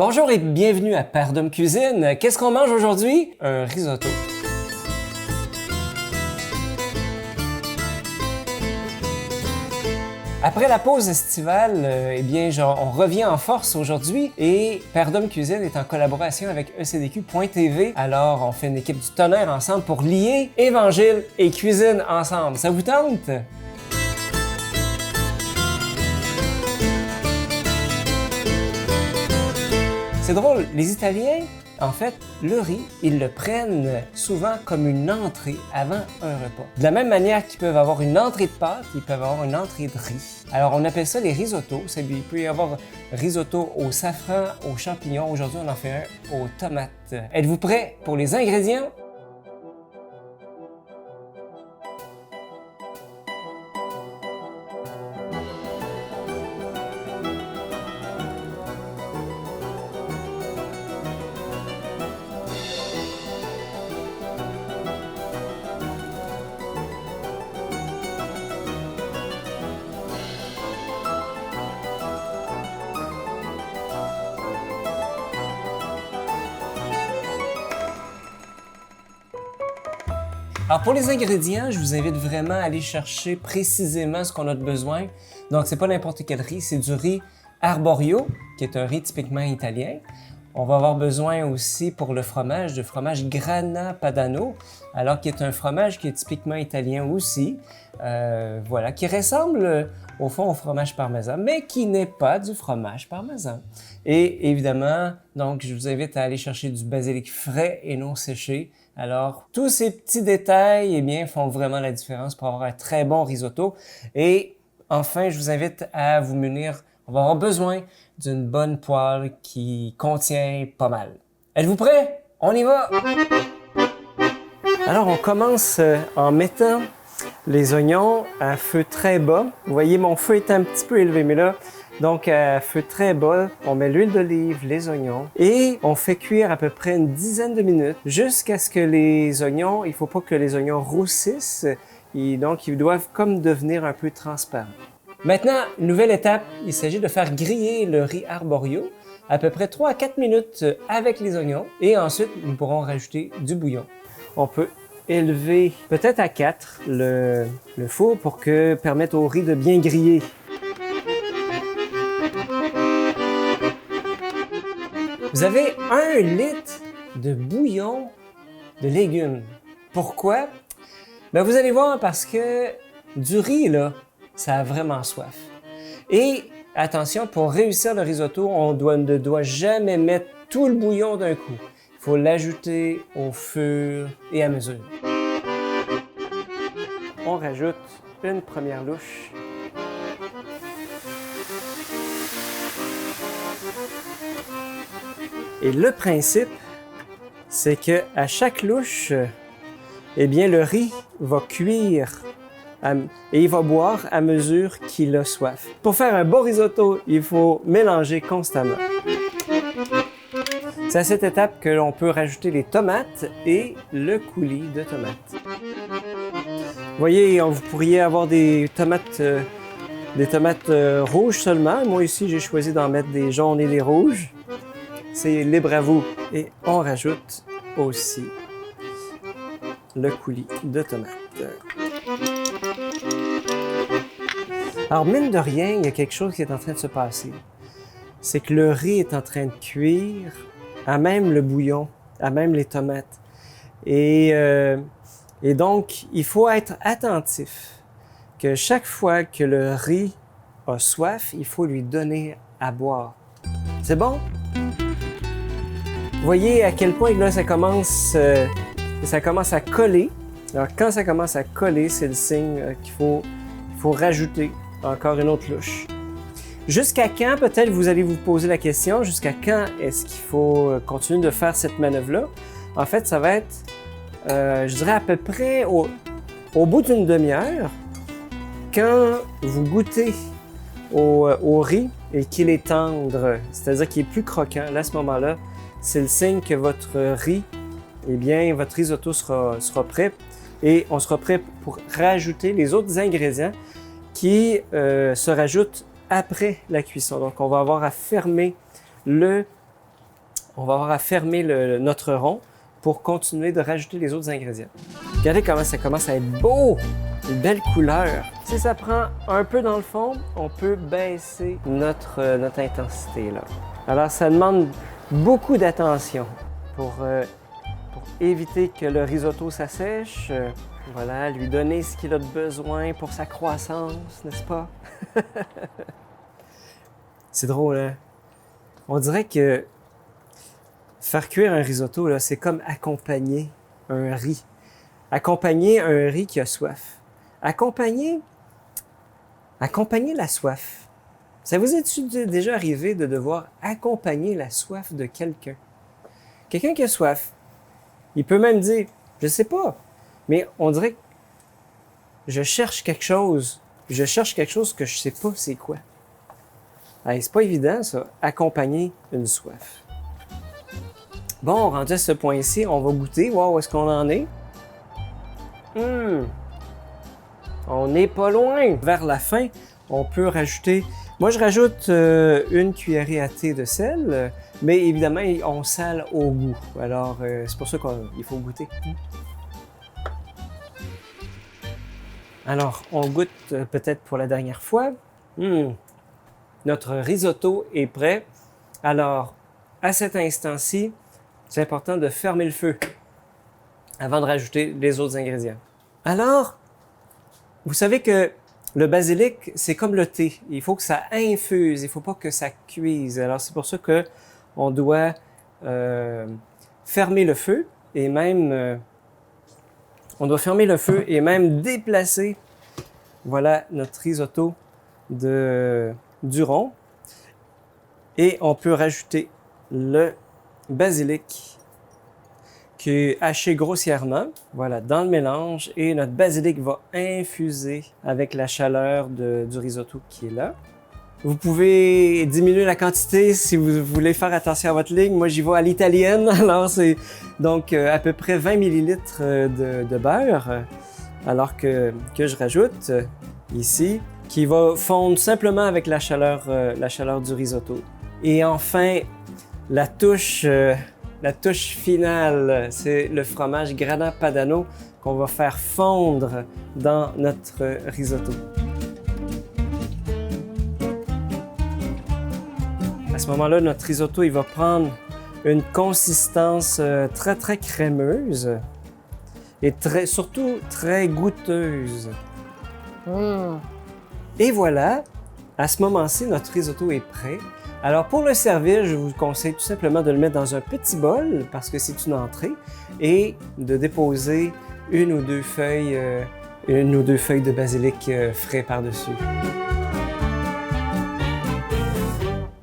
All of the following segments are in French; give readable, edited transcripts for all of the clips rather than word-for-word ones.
Bonjour et bienvenue à Pardum Cuisine. Qu'est-ce qu'on mange aujourd'hui? Un risotto. Après la pause estivale, on revient en force aujourd'hui et Pardum Cuisine est en collaboration avec ECDQ.tv. Alors, on fait une équipe du tonnerre ensemble pour lier Évangile et cuisine ensemble. Ça vous tente? C'est drôle, les Italiens, en fait, le riz, ils le prennent souvent comme une entrée avant un repas. De la même manière qu'ils peuvent avoir une entrée de pâtes, ils peuvent avoir une entrée de riz. Alors, on appelle ça les risottos. Il peut y avoir risotto au safran, aux champignons. Aujourd'hui, on en fait un aux tomates. Êtes-vous prêts pour les ingrédients? Alors pour les ingrédients, je vous invite vraiment à aller chercher précisément ce qu'on a de besoin. Donc c'est pas n'importe quel riz, c'est du riz arborio, qui est un riz typiquement italien. On va avoir besoin aussi pour le fromage, du fromage Grana Padano, alors qui est un fromage qui est typiquement italien aussi, qui ressemble au fond au fromage parmesan, mais qui n'est pas du fromage parmesan. Et évidemment, donc je vous invite à aller chercher du basilic frais et non séché. Alors, tous ces petits détails, font vraiment la différence pour avoir un très bon risotto. Et enfin, je vous invite à vous munir. On va avoir besoin d'une bonne poêle qui contient pas mal. Êtes-vous prêts? On y va! Alors, on commence en mettant les oignons à feu très bas. Vous voyez, mon feu est un petit peu élevé, mais là, donc à feu très bas, on met l'huile d'olive, les oignons et on fait cuire à peu près une dizaine de minutes jusqu'à ce que les oignons, il faut pas que les oignons roussissent et donc ils doivent comme devenir un peu transparents. Maintenant, nouvelle étape, il s'agit de faire griller le riz arborio à peu près 3 à 4 minutes avec les oignons et ensuite nous pourrons rajouter du bouillon. On peut élever peut-être à 4 le four pour permettre au riz de bien griller. Vous avez 1 litre de bouillon de légumes. Pourquoi? Vous allez voir parce que du riz, là, ça a vraiment soif. Et attention, pour réussir le risotto, on ne doit jamais mettre tout le bouillon d'un coup. Il faut l'ajouter au fur et à mesure. On rajoute une première louche. Et le principe, c'est que à chaque louche, le riz va cuire et il va boire à mesure qu'il a soif. Pour faire un bon risotto, il faut mélanger constamment. C'est à cette étape que l'on peut rajouter les tomates et le coulis de tomates. Vous voyez, vous pourriez avoir des tomates rouges seulement. Moi ici, j'ai choisi d'en mettre des jaunes et des rouges. C'est libre à vous. Et on rajoute aussi le coulis de tomates. Alors, mine de rien, il y a quelque chose qui est en train de se passer. C'est que le riz est en train de cuire, à même le bouillon, à même les tomates. Et donc, il faut être attentif que chaque fois que le riz a soif, il faut lui donner à boire. C'est bon? Vous voyez à quel point là, ça commence à coller. Alors, quand ça commence à coller, c'est le signe qu'il faut rajouter encore une autre louche. Jusqu'à quand, peut-être vous allez vous poser la question, jusqu'à quand est-ce qu'il faut continuer de faire cette manœuvre-là? En fait, ça va être, je dirais à peu près au bout d'une demi-heure, quand vous goûtez au riz et qu'il est tendre, c'est-à-dire qu'il est plus croquant, là, à ce moment-là, c'est le signe que votre riz, votre risotto sera prêt et on sera prêt pour rajouter les autres ingrédients qui se rajoutent après la cuisson. Donc, on va avoir à fermer le on va avoir à fermer notre rond pour continuer de rajouter les autres ingrédients. Regardez comment ça commence à être beau! Une belle couleur. Si ça prend un peu dans le fond, on peut baisser notre intensité là. Alors ça demande beaucoup d'attention pour éviter que le risotto s'assèche. Voilà, lui donner ce qu'il a besoin pour sa croissance, n'est-ce pas? C'est drôle, hein? On dirait que faire cuire un risotto, là, c'est comme accompagner un riz. Accompagner un riz qui a soif. Accompagner la soif. Ça vous est déjà arrivé de devoir accompagner la soif de quelqu'un? Quelqu'un qui a soif, il peut même dire, je sais pas, mais on dirait que je cherche quelque chose que je sais pas c'est quoi. Allez, c'est pas évident ça, accompagner une soif. Bon, rendu à ce point-ci, on va goûter, voir où est-ce qu'on en est. On n'est pas loin. Vers la fin, on peut rajouter... Moi, je rajoute une cuillerée à thé de sel, mais évidemment, on sale au goût. Alors, c'est pour ça qu'il faut goûter. Alors, on goûte peut-être pour la dernière fois. Notre risotto est prêt. Alors, à cet instant-ci, c'est important de fermer le feu avant de rajouter les autres ingrédients. Alors, vous savez que le basilic, c'est comme le thé. Il faut que ça infuse, il ne faut pas que ça cuise. Alors, c'est pour ça qu'on doit fermer le feu et même... déplacer, voilà, notre risotto du rond. Et on peut rajouter le basilic qui est haché grossièrement, voilà, dans le mélange, et notre basilic va infuser avec la chaleur du risotto qui est là. Vous pouvez diminuer la quantité si vous voulez faire attention à votre ligne. Moi, j'y vais à l'italienne, alors c'est donc à peu près 20 ml de beurre, alors que je rajoute ici, qui va fondre simplement avec la chaleur du risotto. Et enfin, la touche finale, c'est le fromage Grana Padano qu'on va faire fondre dans notre risotto. À ce moment-là, notre risotto, il va prendre une consistance très, très crémeuse et surtout très goûteuse. Et voilà, à ce moment-ci, notre risotto est prêt. Alors, pour le servir, je vous conseille tout simplement de le mettre dans un petit bol, parce que c'est une entrée, et de déposer une ou deux feuilles de basilic frais par-dessus.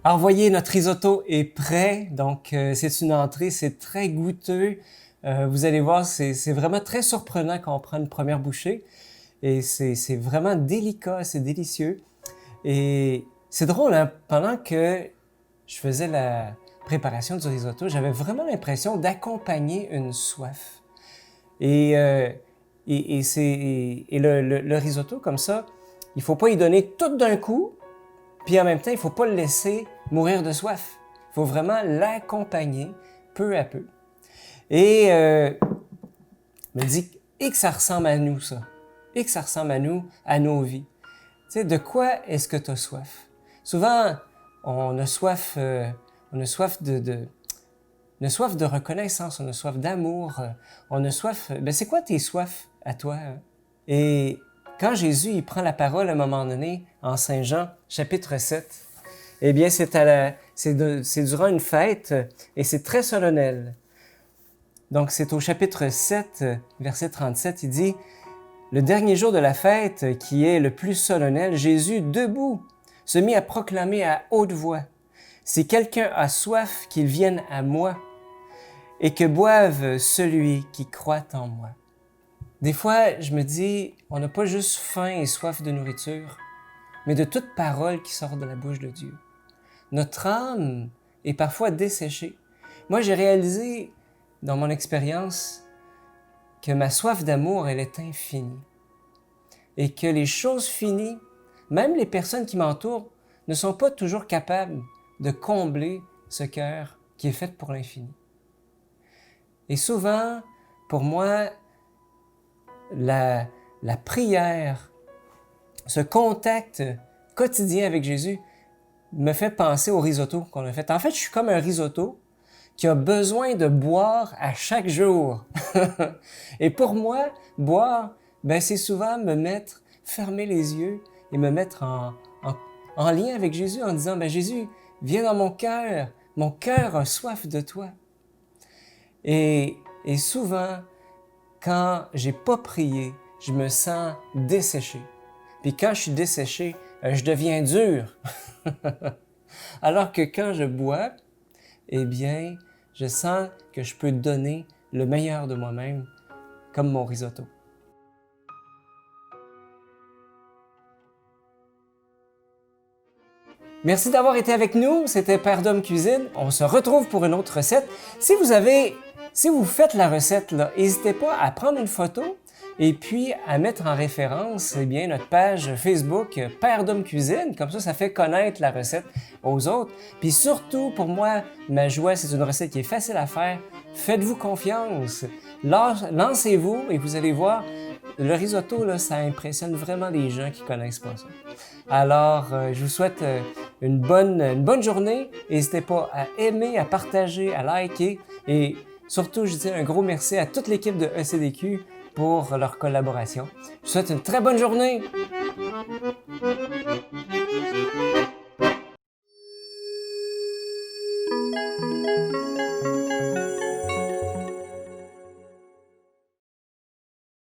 Alors, voyez, notre risotto est prêt. Donc, c'est une entrée, c'est très goûteux. Vous allez voir, c'est vraiment très surprenant quand on prend une première bouchée. Et c'est vraiment délicat, c'est délicieux. Et c'est drôle, hein? Pendant que je faisais la préparation du risotto, j'avais vraiment l'impression d'accompagner une soif. Et le risotto, comme ça, il ne faut pas y donner tout d'un coup, puis en même temps, il ne faut pas le laisser mourir de soif. Il faut vraiment l'accompagner peu à peu. Et me dit, et que ça ressemble à nous, ça. Et que ça ressemble à nous, à nos vies. Tu sais, de quoi est-ce que tu as soif? Souvent, on a soif de reconnaissance, on a soif d'amour, on a soif... c'est quoi tes soifs à toi? Hein? Et quand Jésus il prend la parole à un moment donné, en Saint Jean, chapitre 7, eh bien, c'est durant une fête et c'est très solennel. Donc, c'est au chapitre 7, verset 37, il dit... Le dernier jour de la fête, qui est le plus solennel, Jésus, debout, se mit à proclamer à haute voix, « Si quelqu'un a soif, qu'il vienne à moi, et que boive celui qui croit en moi. » Des fois, je me dis, on n'a pas juste faim et soif de nourriture, mais de toute parole qui sort de la bouche de Dieu. Notre âme est parfois desséchée. Moi, j'ai réalisé, dans mon expérience, que ma soif d'amour, elle est infinie. Et que les choses finies, même les personnes qui m'entourent, ne sont pas toujours capables de combler ce cœur qui est faite pour l'infini. Et souvent, pour moi, la prière, ce contact quotidien avec Jésus me fait penser au risotto qu'on a fait. En fait, je suis comme un risotto qui a besoin de boire à chaque jour. Et pour moi, boire, ben, c'est souvent fermer les yeux et me mettre en lien avec Jésus en disant, ben, Jésus, viens dans mon cœur a soif de toi. Et souvent, quand j'ai pas prié, je me sens desséché. Puis quand je suis desséché, je deviens dur. Alors que quand je bois, eh bien, je sens que je peux donner le meilleur de moi-même, comme mon risotto. Merci d'avoir été avec nous, c'était Père Dom Cuisine. On se retrouve pour une autre recette. Si vous faites la recette, n'hésitez pas à prendre une photo et puis à mettre en référence notre page Facebook Père Dom Cuisine. Comme ça fait connaître la recette aux autres. Puis surtout, pour moi, ma joie, c'est une recette qui est facile à faire. Faites-vous confiance. Lancez-vous et vous allez voir, le risotto, ça impressionne vraiment les gens qui connaissent pas ça. Alors, je vous souhaite une bonne journée. N'hésitez pas à aimer, à partager, à liker. Et surtout, je dis un gros merci à toute l'équipe de ECDQ pour leur collaboration. Je vous souhaite une très bonne journée!